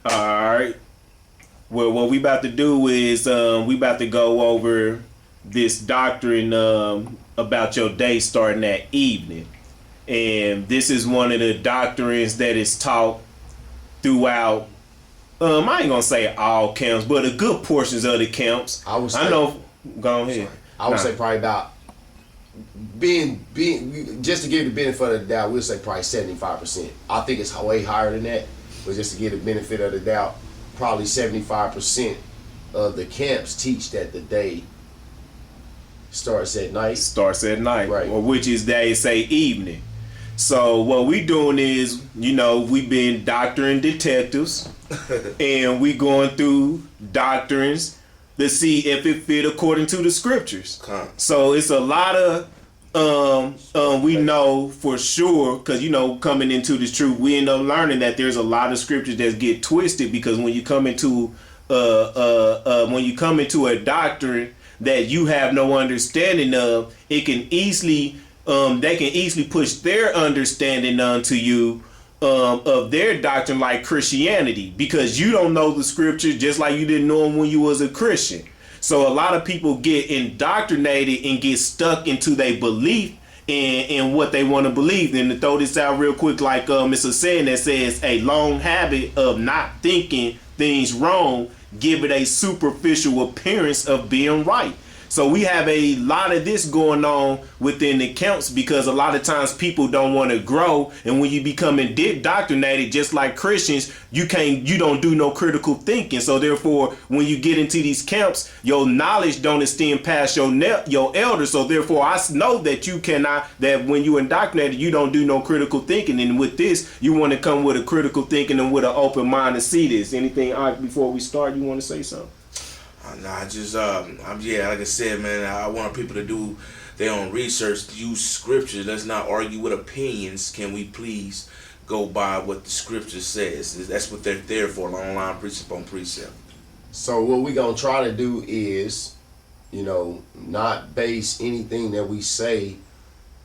All right. Well, what we about to do is we about to go over this doctrine about your day starting at evening. And this is one of the doctrines that is taught throughout, I ain't gonna say all camps, but a good portions of the camps. I know, go ahead. I would say probably about being just to give the benefit of the doubt, we'll say probably 75%. I think it's way higher than that, but just to give the benefit of the doubt, probably 75% of the camps teach that the day starts at night. Starts at night, right? Or which is they say evening. So what we doing is, we been doctoring detectives, and we going through doctrines to see if it fit according to the scriptures. So it's a lot of we know for sure, because coming into this truth, we end up learning that there's a lot of scriptures that get twisted, because when you come into a doctrine that you have no understanding of, it can easily they can easily push their understanding onto you of their doctrine, like Christianity, because you don't know the scriptures just like you didn't know them when you was a Christian. So a lot of people get indoctrinated and get stuck into their belief in what they want to believe. And to throw this out real quick, like it's a saying that says, a long habit of not thinking things wrong give it a superficial appearance of being right. So we have a lot of this going on within the camps, because a lot of times people don't want to grow, and when you become indoctrinated, just like Christians, you don't do no critical thinking. So therefore, when you get into these camps, your knowledge don't extend past your elders. So therefore, I know that you cannot, that when you indoctrinated, you don't do no critical thinking. And with this, you want to come with a critical thinking and with an open mind to see this. Anything before we start, you want to say something? Nah, like I said, man, I want people to do their own research, use scripture. Let's not argue with opinions. Can we please go by what the scripture says? That's what they're there for, long line, precept on precept. So what we're going to try to do is, not base anything that we say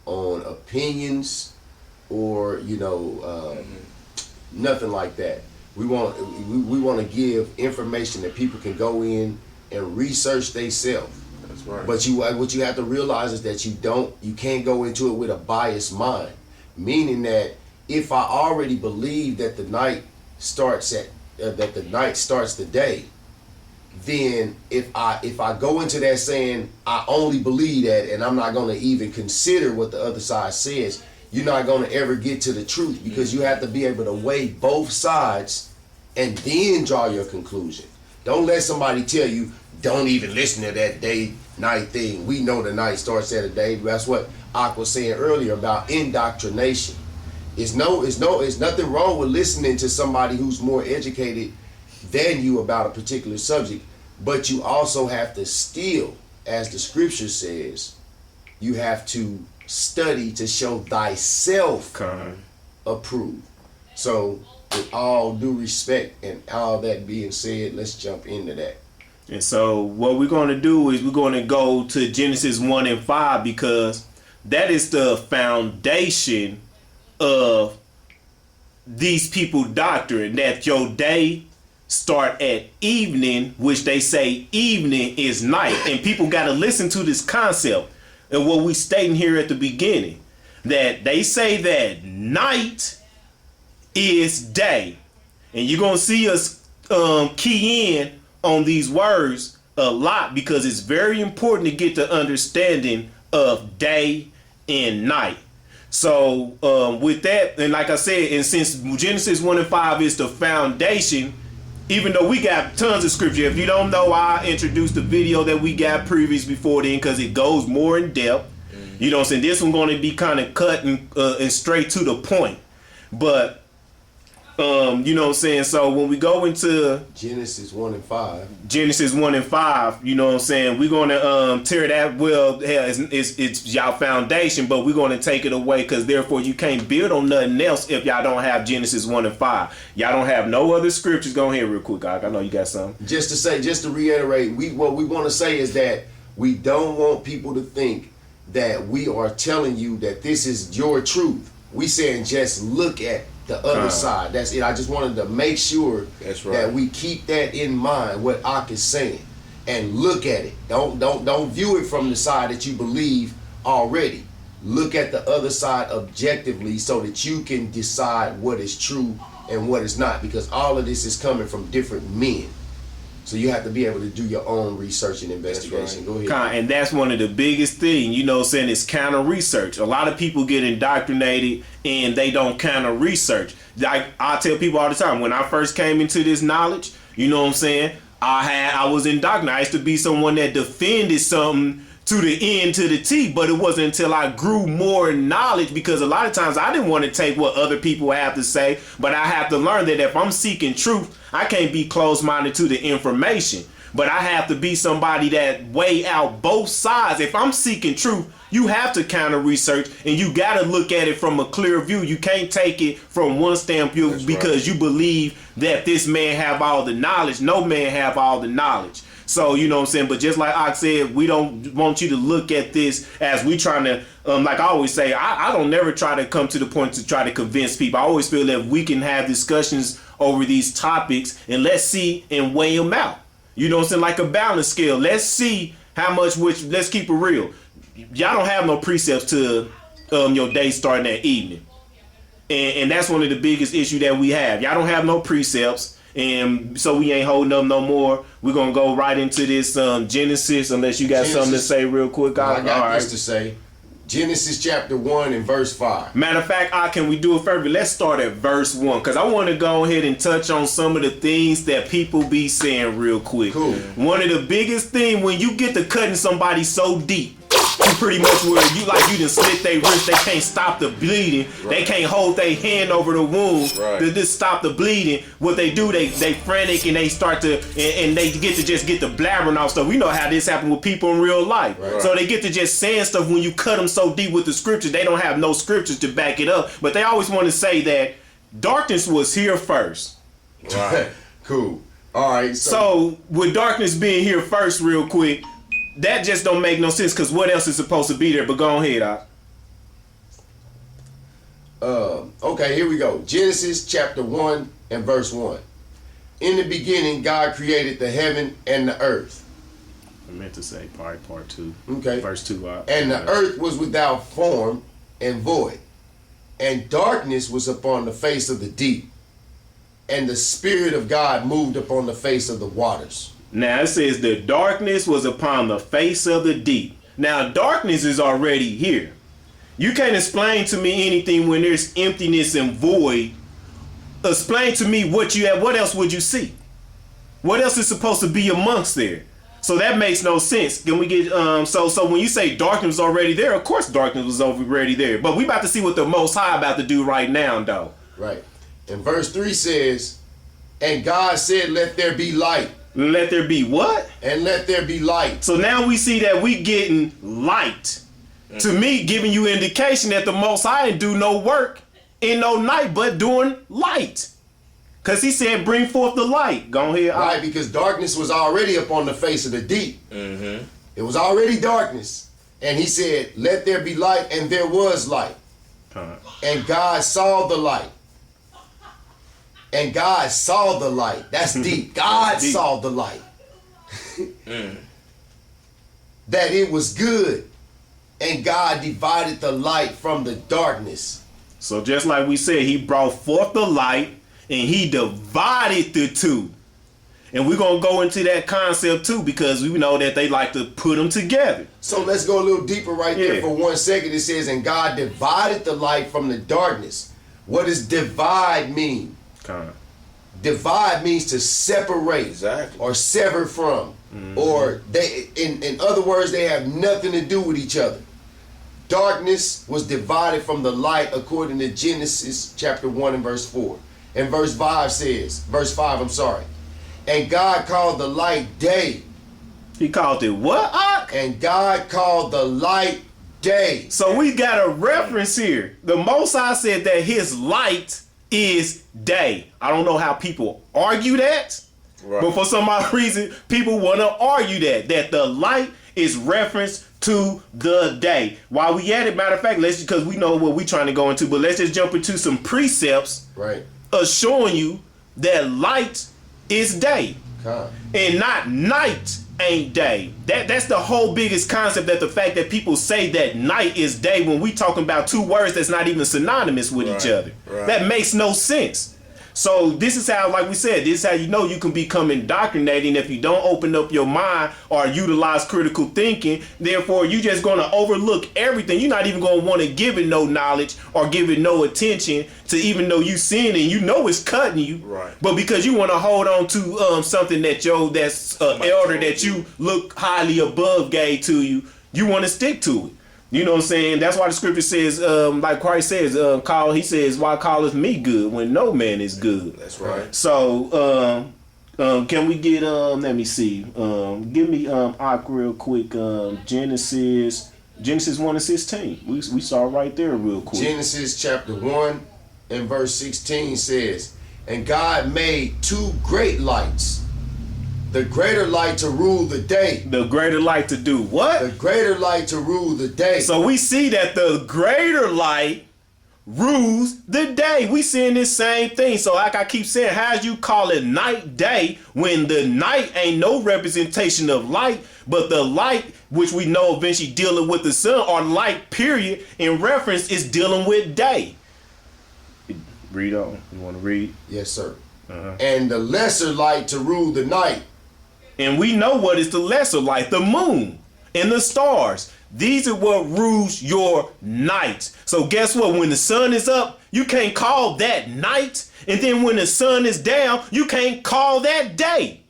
on opinions or, nothing like that. We want to give information that people can go in and research themselves. That's right. But what you have to realize is that you can't go into it with a biased mind. Meaning that if I already believe that the night starts the day, then if I go into that saying I only believe that, and I'm not going to even consider what the other side says, you're not going to ever get to the truth, because you have to be able to weigh both sides and then draw your conclusion. Don't let somebody tell you, don't even listen to that day-night thing. We know the night starts at a day. That's what Ak was saying earlier about indoctrination. It's nothing wrong with listening to somebody who's more educated than you about a particular subject, but you also have to still, as the scripture says, you have to study to show thyself approved. So with all due respect and all that being said, let's jump into that. And so what we're going to do is we're going to go to Genesis 1 and 5, because that is the foundation of these people doctrine, that your day start at evening, which they say evening is night. And people got to listen to this concept and what we stating here at the beginning, that they say that night is day. And you're going to see us key in on these words a lot, because it's very important to get the understanding of day and night. So with that, and like I said, and since Genesis 1 and 5 is the foundation, even though we got tons of scripture, if you don't know, I introduced the video that we got previous before then, because it goes more in depth. You know what I'm saying? This one's going to be kind of cut and straight to the point. But you know what I'm saying? So when we go into Genesis 1 and 5, you know what I'm saying, we're going to tear that, well, hell, it's y'all foundation, but we're going to take it away, because therefore you can't build on nothing else if y'all don't have Genesis 1 and 5. Y'all don't have no other scriptures. Go ahead real quick, I know you got something. Just to reiterate, what we want to say is that we don't want people to think that we are telling you that this is your truth. We saying just look at the other side. That's it. I just wanted to make sure That's right. that we keep that in mind, what Ak is saying, and look at it. Don't view it from the side that you believe already. Look at the other side objectively so that you can decide what is true and what is not, because all of this is coming from different men. So you have to be able to do your own research and investigation. Right. Go ahead. And that's one of the biggest things, you know what I'm saying, is counter research. A lot of people get indoctrinated and they don't counter research. I tell people all the time, when I first came into this knowledge, you know what I'm saying, I was indoctrinated. I used to be someone that defended something to the end, to the T, but it wasn't until I grew more knowledge, because a lot of times I didn't want to take what other people have to say, but I have to learn that if I'm seeking truth, I can't be closed-minded to the information, but I have to be somebody that weigh out both sides. If I'm seeking truth, you have to counter research, and you got to look at it from a clear view. You can't take it from one standpoint because you believe that this man have all the knowledge. No man have all the knowledge. So, you know what I'm saying? But just like I said, we don't want you to look at this as we trying to, like I always say, I don't never try to come to the point to try to convince people. I always feel that we can have discussions over these topics and let's see and weigh them out. You know what I'm saying? Like a balance scale. Let's see how much, let's keep it real. Y'all don't have no precepts to your day starting that evening. And that's one of the biggest issues that we have. Y'all don't have no precepts. And so we ain't holding up no more. We're going to go right into this Genesis, unless you got something to say real quick. I got this to say. Genesis chapter 1 and verse 5. Matter of fact, can we do it first? Let's start at verse 1, because I want to go ahead and touch on some of the things that people be saying real quick. Cool. One of the biggest things, when you get to cutting somebody so deep, you pretty much where you done slit their wrist, they can't stop the bleeding. Right. They can't hold their hand over the wound to just stop the bleeding. What they do, they frantic and they start to, and they get to just get the blabbering off stuff. We know how this happened with people in real life. Right. So they get to just saying stuff when you cut them so deep with the scriptures. They don't have no scriptures to back it up. But they always want to say that darkness was here first. Right. Cool. All right. So with darkness being here first real quick, that just don't make no sense, because what else is supposed to be there? But go ahead, Okay, here we go. Genesis chapter 1 and verse 1. In the beginning, God created the heaven and the earth. I meant to say part 2. Okay. Verse 2. And the earth was without form and void, and darkness was upon the face of the deep, and the Spirit of God moved upon the face of the waters. Now it says the darkness was upon the face of the deep. Now darkness is already here. You can't explain to me anything when there's emptiness and void. Explain to me what you have. What else would you see? What else is supposed to be amongst there? So that makes no sense. Can we get so when you say darkness was already there, of course darkness was already there. But we about to see what the Most High about to do right now, though. Right. And verse 3 says, and God said, let there be light. Let there be what? And let there be light. So now we see that we getting light. To me, giving you indication that the Most High didn't do no work in no night, but doing light. Because he said, bring forth the light. Go ahead. Right, because darkness was already upon the face of the deep. Mm-hmm. It was already darkness. And he said, let there be light, and there was light. And God saw the light. And God saw the light. That's deep. God deep. saw the light. That it was good. And God divided the light from the darkness. So just like we said, he brought forth the light and he divided the two. And we're going to go into that concept too, because we know that they like to put them together. So let's go a little deeper right there for 1 second. It says, and God divided the light from the darkness. What does divide mean? Divide means to separate or sever from. Or they, in other words, they have nothing to do with each other. Darkness was divided from the light according to Genesis chapter 1 and verse 4. And verse 5 says, and God called the light day. He called it what? And God called the light day. So we got a reference here. The Most High said that his light is day. I don't know how people argue that. Right. But for some odd reason, people want to argue that the light is reference to the day. While we at it, matter of fact, let's, because we know what we trying to go into, but let's just jump into some precepts, Right. showing you that light is day, Con. and not night ain't day. That's the whole biggest concept, that the fact that people say that night is day when we talking about two words that's not even synonymous with each other. Right. That makes no sense. So this is how, like we said, this is how you know you can become indoctrinating if you don't open up your mind or utilize critical thinking. Therefore, you just going to overlook everything. You're not even going to want to give it no knowledge or give it no attention to, even though you seeing it and you know it's cutting you. Right. But because you want to hold on to something that that's elder that you look highly above gave to you, you want to stick to it. You know what I'm saying? That's why the scripture says, like Christ says, he says, why calleth me good when no man is good? That's right. So, can we get, let me see, give me, Ak real quick, Genesis 1:16. We saw right there real quick. Genesis chapter 1 and verse 16 says, and God made two great lights, the greater light to rule the day. The greater light to do what? The greater light to rule the day. So we see that the greater light rules the day. We seeing this same thing. So like I keep saying, how's you call it night day when the night ain't no representation of light, but the light, which we know eventually dealing with the sun, or light period in reference, is dealing with day. Read on. You want to read? Yes, sir. And the lesser light to rule the night. And we know what is the lesser light, the moon and the stars. These are what rules your night. So guess what? When the sun is up, you can't call that night. And then when the sun is down, you can't call that day.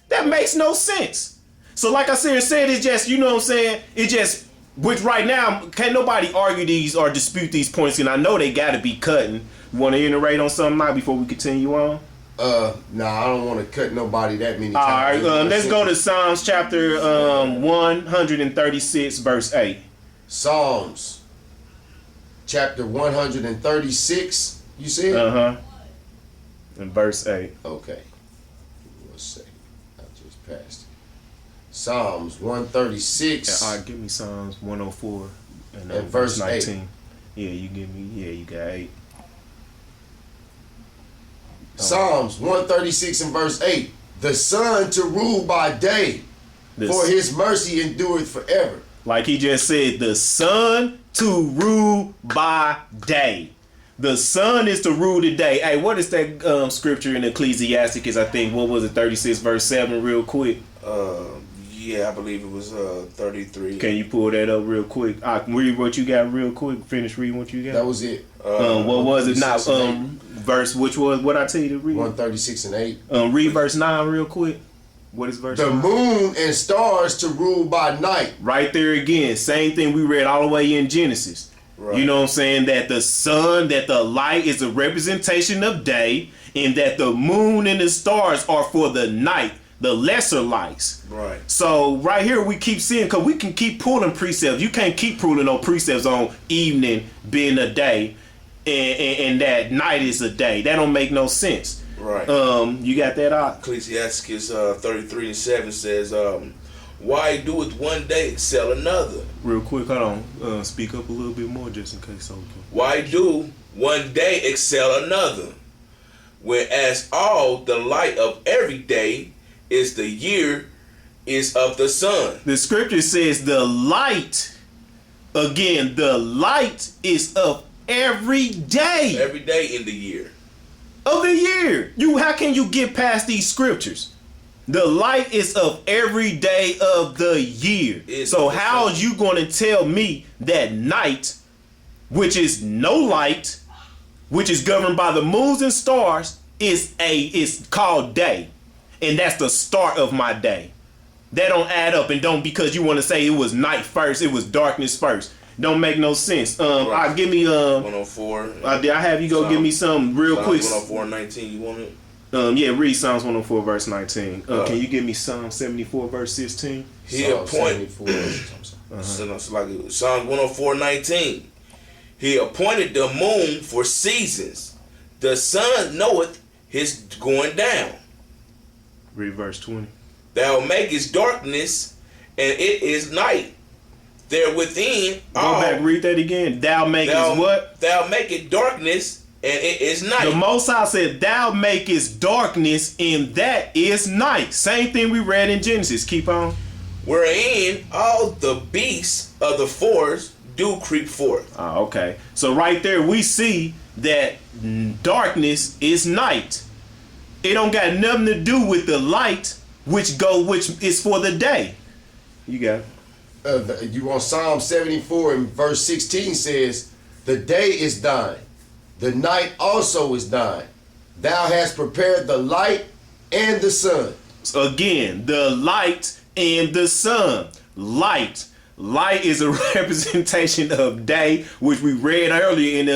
That makes no sense. So like I said, it's just, you know what I'm saying? It just, which right now, can't nobody argue these or dispute these points. And I know they got to be cutting. You want to iterate on something now before we continue on? Nah, I don't want to cut nobody that many All times. right, let's go to Psalms chapter 136, verse 8. Psalms chapter 136, you said? And verse 8. Okay. One second. I just passed it. Psalms 136. All right, give me Psalms 104 and verse 19. 8. Yeah, you got 8. Psalms 136 and verse 8. The sun to rule by day, for his mercy endureth forever. Like he just said, the sun to rule by day. The sun is to rule the day. Hey, what is that scripture in Ecclesiasticus? I think, what was it, 36 verse 7 real quick? Yeah, I believe it was 33. Can you pull that up real quick? I can read what you got real quick. Finish reading what you got. That was it. What was it? Not verse, which was what I tell you to read? 136 and 8. Read verse 9 real quick. What is verse The 9? moon and stars to rule by night. Right there again. Same thing we read all the way in Genesis. Right. You know what I'm saying? That the sun, that the light is a representation of day, and that the moon and the stars are for the night, the lesser lights. Right. So right here we keep seeing, because we can keep pulling precepts. You can't keep pulling on precepts on evening being a day and that night is a day. That don't make no sense. Right. You got that out? Ecclesiasticus 33 and 7 says, why doeth one day excel another? Real quick, hold on. Speak up a little bit more just in case. Okay. Why do one day excel another? Whereas all the light of every day is the year is of the sun. The scripture says the light, again, the light is of every day. Every day in the year. Of the year. How can you get past these scriptures? The light is of every day of the year. So how are you going to tell me that night, which is no light, which is governed by the moons and stars, is called day? And that's the start of my day. That don't add up, and don't, because you want to say it was night first, it was darkness first. Don't make no sense. Right. Give me 104. I have you go give me some real quick. 104 and 19. You want it? Yeah, read Psalms 104 verse 19. Can you give me Psalm 74 verse 16? He appointed. Psalms 104 19. He appointed the moon for seasons. The sun knoweth his going down. Read verse 20. Thou makest darkness, and it is night. They're within. Go back, read that again. Thou makest what? Thou makest darkness, and it is night. The Most High said, thou makest darkness, and that is night. Same thing we read in Genesis. Keep on. Wherein all the beasts of the forest do creep forth. Oh, okay. So right there we see that darkness is night. It don't got nothing to do with the light, which is for the day. You got it. You on Psalm 74 and verse 16 says, the day is thine, the night also is thine. Thou hast prepared the light and the sun. So again, the light and the sun. Light is a representation of day, which we read earlier in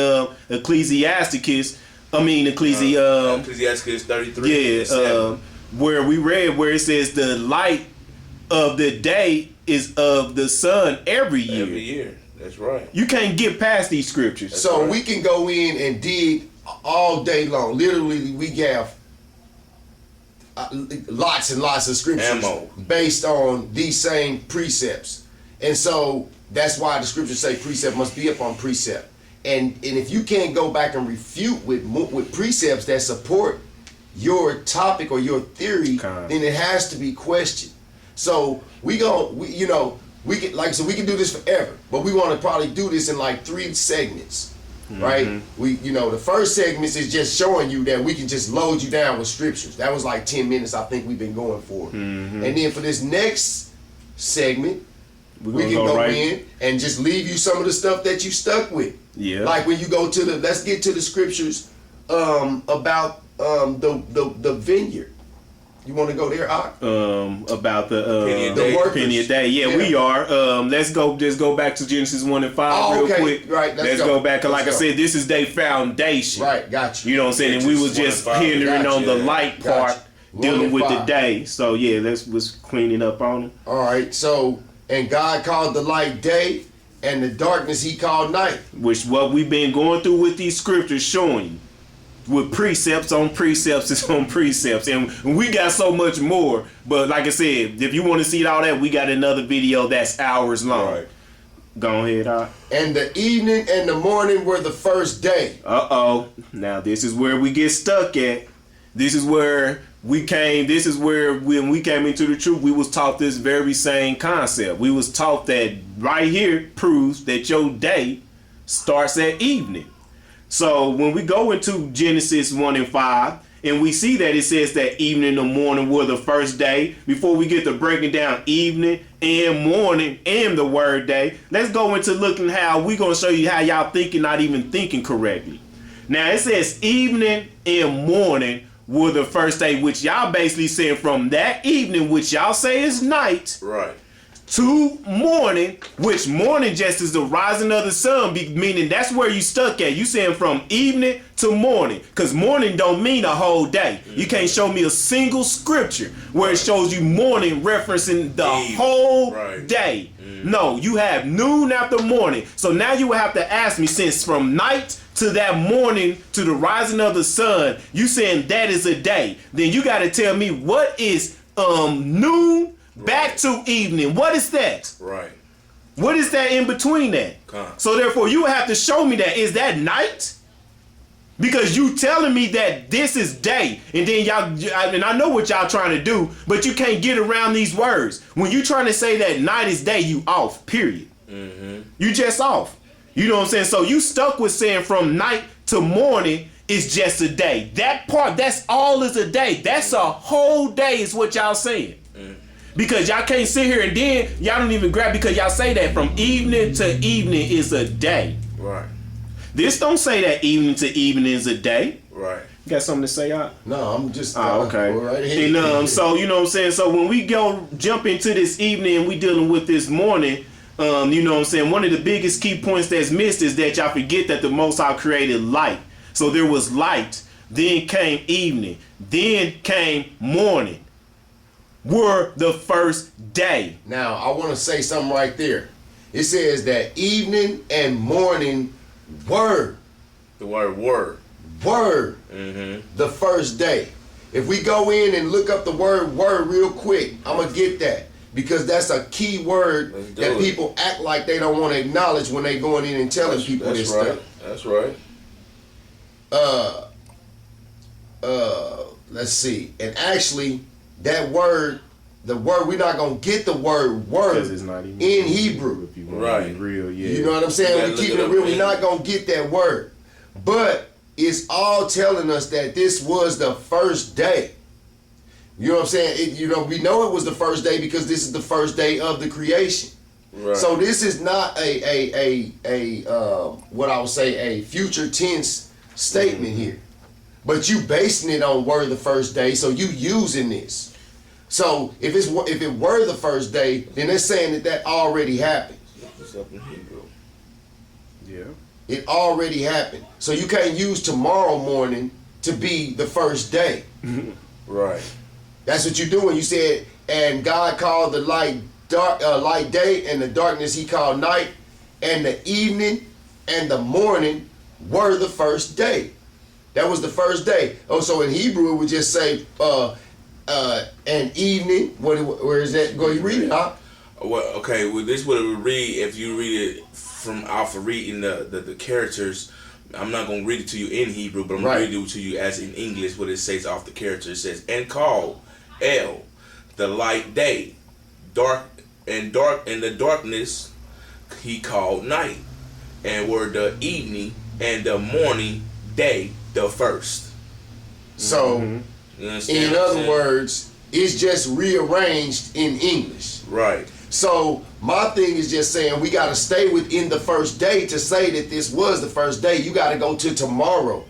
Ecclesiasticus. Ecclesiasticus 33. Yeah, where we read where it says the light of the day is of the sun every year. Every year. That's right. You can't get past these scriptures. So we can go in and dig all day long. Literally, we have lots and lots of scriptures based on these same precepts. And so that's why the scriptures say precept must be upon precept. And if you can't go back and refute with precepts that support your topic or your theory, then it has to be questioned. So we can do this forever, but we want to probably do this in like 3 segments, right? The first segment is just showing you that we can just load you down with scriptures. That was like 10 minutes I think we've been going for. And then for this next segment, we can go in and just leave you some of the stuff that you stuck with. Yeah. Like when you go to let's get to the scriptures about the vineyard. You want to go there, Ak? About the workers. penny a day. Yeah, we are. Let's go back to Genesis 1 and 5 real quick. Right, let's go back. Like I said, this is their foundation. Right, got you. You know what I'm saying? And we was just hindering on the light part, dealing with the day. So yeah, was cleaning up on them. All right, so, and God called the light day, and the darkness he called night. Which what we've been going through with these scriptures showing you. With precepts on precepts on precepts, and we got so much more. But like I said, if you want to see all that, we got another video that's hours long. Right. Go ahead, And the evening and the morning were the first day. Now this is where we get stuck at. This is where we came. This is where when we came into the truth, we was taught this very same concept. We was taught that right here proves that your day starts at evening. So when we go into Genesis 1 and 5, and we see that it says that evening and morning were the first day, before we get to breaking down evening and morning and the word day, let's go into looking how we're going to show you how y'all thinking, not even thinking correctly. Now it says evening and morning were the first day, which y'all basically saying from that evening, which y'all say is night. Right. To morning, which morning just is the rising of the sun, meaning that's where you stuck at. You saying from evening to morning, because morning don't mean a whole day. You can't show me a single scripture where it shows you morning referencing the whole day. No, you have noon after morning. So now you would have to ask me, since from night to that morning to the rising of the sun, you saying that is a day, then you got to tell me what is noon back to evening. What is that? Right. What is that in between that? So therefore, you have to show me that. Is that night? Because you telling me that this is day, and then y'all, and I know what y'all trying to do, but you can't get around these words. When you trying to say that night is day, you off. Period. You just off. You know what I'm saying? So you stuck with saying from night to morning is just a day. That part, that's all is a day. That's a whole day is what y'all saying. Because y'all can't sit here and then y'all don't even grab, because y'all say that from evening to evening is a day. Right. This don't say that evening to evening is a day. Right. You got something to say, Out? No, I'm just okay. Right ahead. And so you know what I'm saying. So when we jump into this evening and we dealing with this morning, you know what I'm saying. One of the biggest key points that's missed is that y'all forget that the Most High created light. So there was light, then came evening, then came morning. Were the first day. Now, I want to say something right there. It says that evening and morning were. The word were. Were the first day. If we go in and look up the word were real quick, I'm going to get that. because that's a key word that people act like they don't want to acknowledge when they going in and telling people this stuff. That's right. Let's see. And actually, that word, we're not gonna get the word it's not even in Hebrew. If you want Right. to be real, yeah. You know what I'm saying? We keeping it real. We're not gonna get that word, but it's all telling us that this was the first day. You know what I'm saying? We know it was the first day because this is the first day of the creation. Right. So this is not what I would say a future tense statement here, but you basing it on were the first day. So you using this. So if it were the first day, then they're saying that already happened. It's up in Hebrew. Yeah. It already happened. So you can't use tomorrow morning to be the first day. Right. That's what you're doing. You said, and God called the light day, and the darkness He called night, and the evening and the morning were the first day. That was the first day. Oh, so in Hebrew it would just say an evening. Where is that? Go, you read it, huh? Well, okay. Well, this is what it would read if you read it from alpha reading the characters. I'm not going to read it to you in Hebrew, but I'm going to read it to you as in English what it says off the character. It says, and called El, the light day, and the darkness He called night, and were the evening and the morning day the first. So, You understand in what I'm other saying? words, it's just rearranged in English. Right. So my thing is just saying we got to stay within the first day to say that this was the first day. You got to go to tomorrow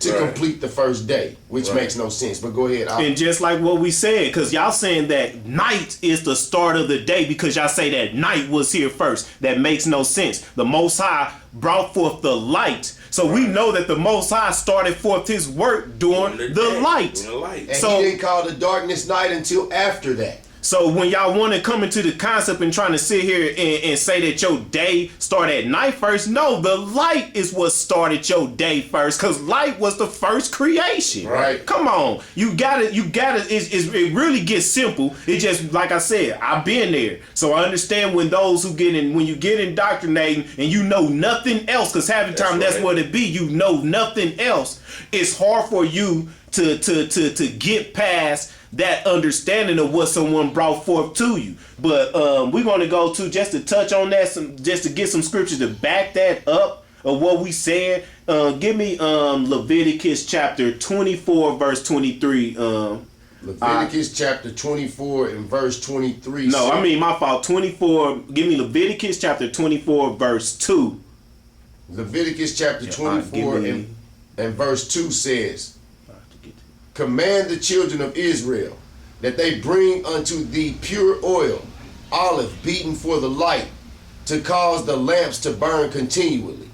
to complete the first day, which makes no sense. But go ahead. And just like what we said, because y'all saying that night is the start of the day because y'all say that night was here first. That makes no sense. The Most High brought forth the light. So we know that the Most High started forth His work during the light. And so He didn't call the darkness night until after that. So when y'all want to come into the concept and trying to sit here and say that your day started at night first, no, the light is what started your day first, because light was the first creation. Right. Come on. You got it, it really gets simple. It just, like I said, I've been there. So I understand when you get indoctrinating and you know nothing else, because half the time that's what it be, you know nothing else. It's hard for you to get past that understanding of what someone brought forth to you. But we're going to go to, just to touch on that, just to get some scripture to back that up of what we said. Give me Leviticus chapter 24 verse 23. Leviticus chapter 24 and verse 23. No, I mean my fault. 24. Give me Leviticus chapter 24 verse 2. Leviticus chapter 24 and verse 2 says, command the children of Israel that they bring unto thee pure oil, olive beaten for the light, to cause the lamps to burn continually.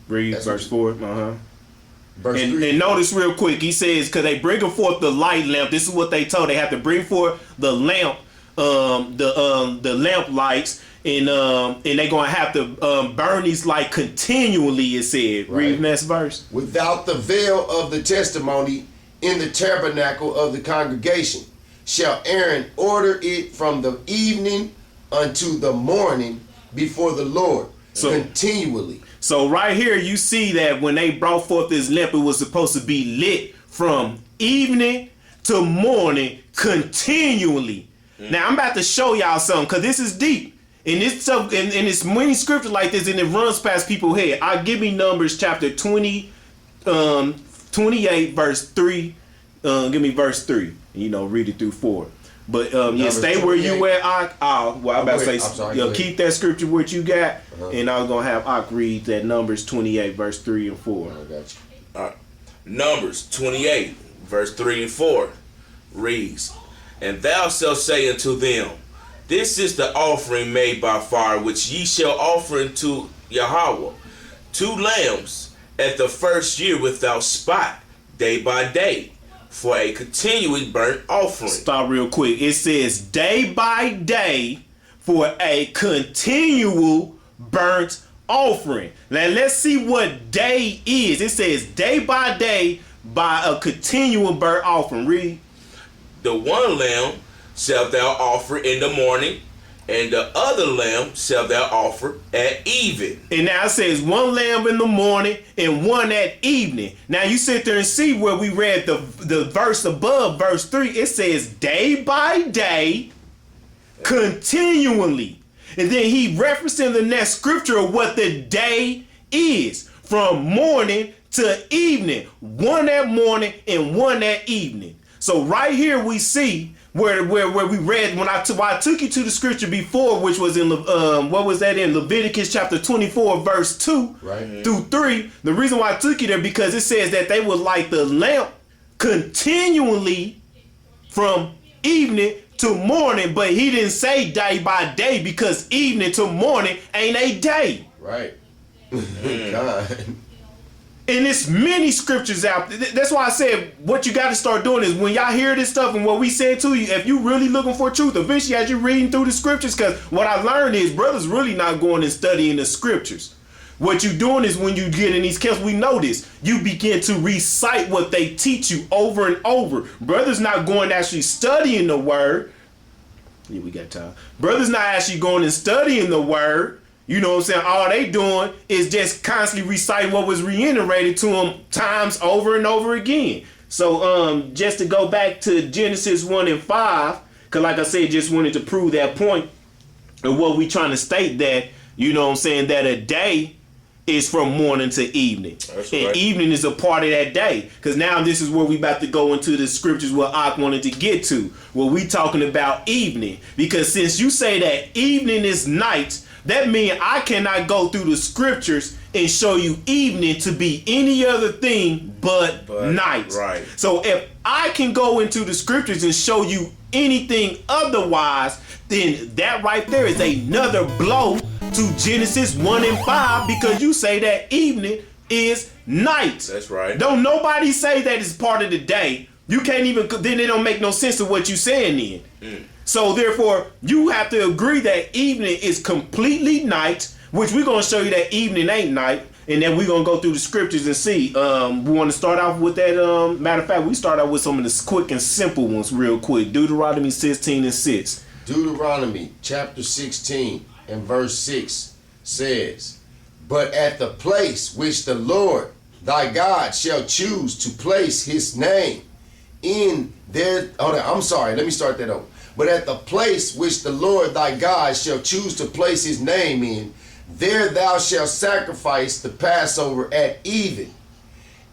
Read verse 4. Verse 3. And notice real quick, he says, because they bring forth the light lamp. This is what they told. They have to bring forth the lamp, the lamp lights, and they're gonna have to burn these light continually. It said. Read next verse. Without the veil of the testimony, in the tabernacle of the congregation, shall Aaron order it from the evening unto the morning before the Lord, continually. So right here you see that when they brought forth this lamp, it was supposed to be lit from evening to morning continually. Now I'm about to show y'all something, because this is deep. And this stuff, and it's many scriptures like this, and it runs past people's head. I'll give me Numbers chapter 28 verse 3. Give me verse 3. Read it through 4. But stay where you at, Ak. I'm about to say, keep that scripture what you got, and I was gonna have Ak read that Numbers 28 verse 3 and 4. I got you. All right. Numbers 28 verse 3 and 4 reads, and thou shalt say unto them, this is the offering made by fire which ye shall offer unto Yahweh, 2 lambs at the first year without spot, day by day, for a continually burnt offering. Stop real quick. It says day by day for a continual burnt offering. Now let's see what day is. It says day by day by a continual burnt offering. Read. The one lamb shalt thou offer in the morning, and the other lamb shalt thou offer at even. And now it says one lamb in the morning and one at evening. Now you sit there and see where we read the verse above, verse 3. It says day by day, continually. And then he referenced in the next scripture of what the day is. From morning to evening. One at morning and one at evening. So right here we see where we read when I took you to the scripture before, which was in what was that in Leviticus chapter 24 verse 2 through 3. The reason why I took you there because it says that they would light the lamp continually from evening to morning, but he didn't say day by day because evening to morning ain't a day. Right. God. And it's many scriptures out there. That's why I said what you got to start doing is when y'all hear this stuff and what we said to you, if you really looking for truth, eventually as you're reading through the scriptures, because what I learned is brothers really not going and studying the scriptures. What you doing is when you get in these camps, we know this, you begin to recite what they teach you over and over. Brothers not going actually studying the word. Yeah, we got time. Brothers not actually going and studying the word. You know what I'm saying? All they doing is just constantly reciting what was reiterated to them times over and over again. So just to go back to Genesis 1 and 5, because like I said, just wanted to prove that point of what we trying to state that, you know what I'm saying, that a day is from morning to evening. That's and right. Evening is a part of that day. Because now this is where we about to go into the scriptures what Ak wanted to get to. Where we talking about evening. Because since you say that evening is night, that means I cannot go through the scriptures and show you evening to be any other thing but night. Right. So if I can go into the scriptures and show you anything otherwise, then that right there is another blow to Genesis 1 and 5 because you say that evening is night. That's right. Don't nobody say that it's part of the day. You can't even, then it don't make no sense of what you saying then. So therefore, you have to agree that evening is completely night, which we're going to show you that evening ain't night. And then we're going to go through the scriptures and see. We want to start off with that. Matter of fact, we start out with some of the quick and simple ones real quick. Deuteronomy 16 and 6. Deuteronomy chapter 16 and verse 6 says, but at the place which the Lord thy God shall choose to place his name in there. I'm sorry, let me start that over. But at the place which the Lord thy God shall choose to place his name in, there thou shalt sacrifice the Passover at even,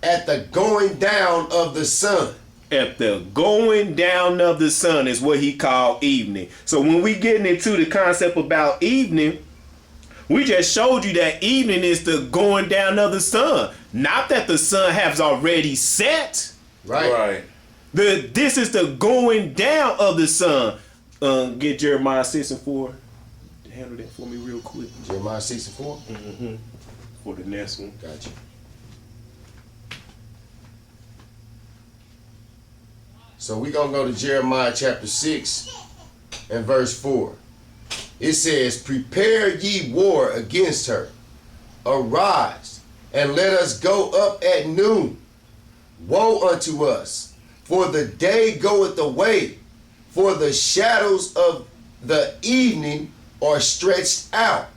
at the going down of the sun. At the going down of the sun is what he called evening. So when we getting into the concept about evening, we just showed you that evening is the going down of the sun. Not that the sun has already set. Right. This is the going down of the sun. Get Jeremiah 6 and 4. Handle that for me real quick. Jeremiah 6 and 4? Mm-hmm. For the next one. Gotcha. So we're going to go to Jeremiah chapter 6 and verse 4. It says, prepare ye war against her. Arise, and let us go up at noon. Woe unto us, for the day goeth away, for the shadows of the evening are stretched out.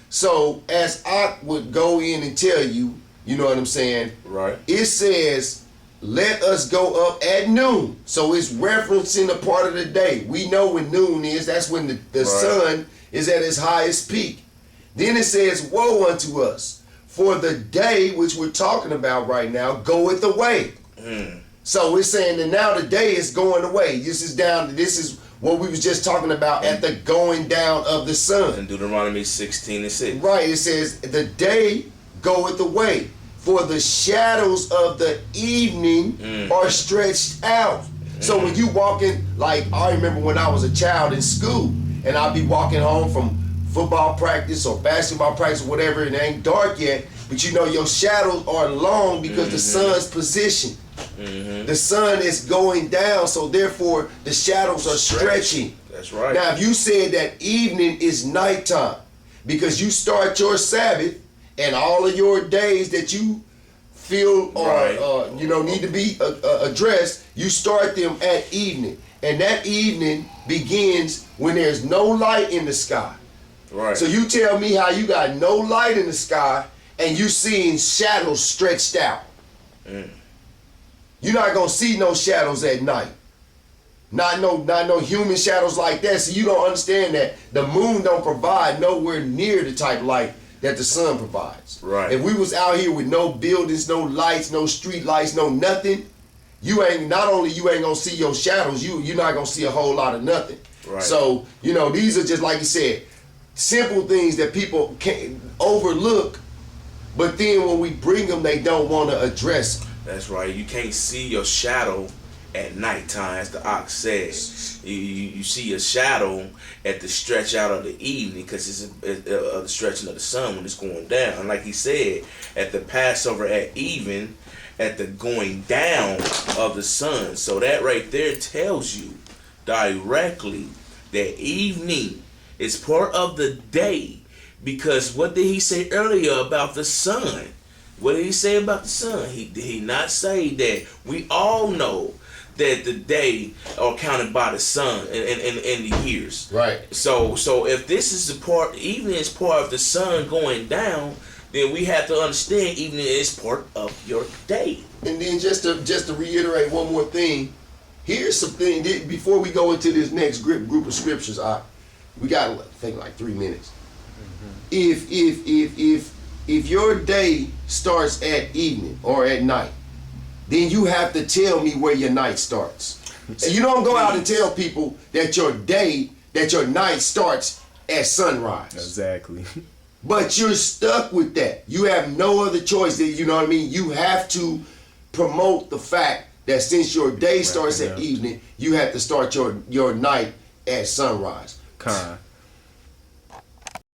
So as I would go in and tell you, you know what I'm saying? Right. It says, let us go up at noon. So it's referencing a part of the day. We know when noon is. That's when the sun is at its highest peak. Then it says, woe unto us, for the day which we're talking about right now goeth away. So it's saying that now the day is going away. This is what we was just talking about at the going down of the sun. In Deuteronomy 16 and 6. Right, it says, the day goeth away, for the shadows of the evening are stretched out. So when you walking, like I remember when I was a child in school, and I'd be walking home from football practice or basketball practice or whatever, and it ain't dark yet, but you know your shadows are long because the sun's position. The sun is going down, so therefore the shadows are stretching. That's right. Now, if you said that evening is nighttime because you start your Sabbath and all of your days that you feel or Right. need to be addressed, you start them at evening, and that evening begins when there's no light in the sky. Right. So you tell me how you got no light in the sky and you seeing shadows stretched out. You're not gonna see no shadows at night. Not no human shadows like that. So you don't understand that the moon don't provide nowhere near the type of light that the sun provides. Right. If we was out here with no buildings, no lights, no street lights, no nothing, you ain't gonna see your shadows, you're not gonna see a whole lot of nothing. Right. So, these are just, like you said, simple things that people can't overlook, but then when we bring them, they don't want to address them. That's right. You can't see your shadow at nighttime, as the ox says. You see a shadow at the stretch out of the evening, because it's the stretching of the sun when it's going down. And like he said, at the Passover at even, at the going down of the sun. So that right there tells you directly that evening is part of the day. Because what did he say earlier about the sun? What did he say about the sun? He did he not say that we all know that the day are counted by the sun and the years. Right. So if this is the part, evening is part of the sun going down, then we have to understand evening is part of your day. And then just to reiterate one more thing, here's something before we go into this next group of scriptures. We got, I think, like 3 minutes. If your day starts at evening or at night, then you have to tell me where your night starts. So you don't go out and tell people that your night starts at sunrise. Exactly. But you're stuck with that. You have no other choice. You know what I mean? You have to promote the fact that since your day starts at evening, you have to start your night at sunrise. Con.